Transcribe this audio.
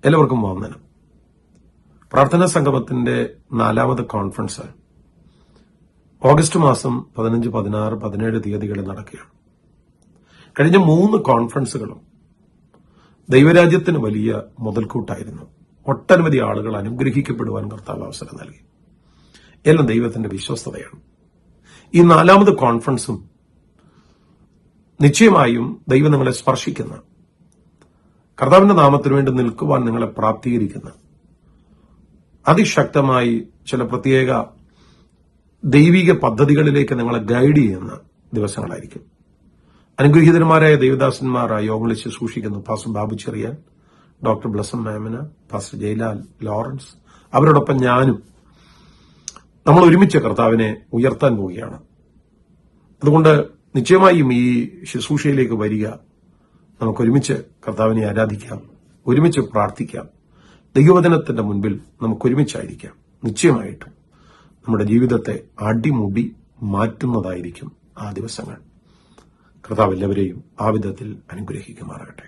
എല്ലാവർക്കും വന്ദനം. പ്രാർത്ഥനാ സംഗമത്തിന്റെ 4ാമത് കോൺഫറൻസ് ഓഗസ്റ്റ് മാസം 15, 16, 17 തീയതികളിൽ നടക്കുകയാണ്. കഴിഞ്ഞ 3 കോൺഫറൻസുകളും ദൈവരാജ്യത്തിന് വലിയ മുതൽക്കൂട്ടായിരുന്നു. ഒട്ടനവധി ആളുകൾ അനുഗ്രഹിക്കപ്പെടുവാൻ കർത്താവ് അവസരം നൽകി. എല്ലാം ദൈവത്തിന്റെ വിശ്വസ്തതയാണ്. ഈ 4ാമത് കോൺഫറൻസും നിശ്ചയമായും ദൈവം നിങ്ങളെ സ്പർശിക്കുന്ന, കർത്താവിന്റെ നാമത്തിനു വേണ്ടി നിൽക്കുവാൻ നിങ്ങളെ പ്രാപ്തീകരിക്കുന്ന, അതിശക്തമായി ചില പ്രത്യേക ദൈവിക പദ്ധതികളിലേക്ക് നിങ്ങളെ ഗൈഡ് ചെയ്യുന്ന ദിവസങ്ങളായിരിക്കും. അനുഗ്രഹീതന്മാരായ ദൈവദാസന്മാരായ യോഗങ്ങളിൽ ശുശ്രൂഷിക്കുന്ന pastor Babu Cherian, doctor Blossom Memana, pastor Jayalal Lawrence, അവരോടൊപ്പം ഞാനും നമ്മൾ ഒരുമിച്ച് കർത്താവിനെ ഉയർത്താൻ പോവുകയാണ്. അതുകൊണ്ട് നിശ്ചയമായും ഈ ശുശ്രൂഷയിലേക്ക് വരിക, നമുക്കൊരുമിച്ച് കർത്താവിനെ ആരാധിക്കാം, ഒരുമിച്ച് പ്രാർത്ഥിക്കാം, ദൈവവചനത്തിന്റെ മുൻപിൽ നമുക്കൊരുമിച്ചായിരിക്കാം. നിശ്ചയമായിട്ടും നമ്മുടെ ജീവിതത്തെ അടിമുടി മാറ്റുന്നതായിരിക്കും ആ ദിവസങ്ങൾ. കർത്താവ് എല്ലാവരെയും ആ വിധത്തിൽ അനുഗ്രഹിക്കുമാറാകട്ടെ.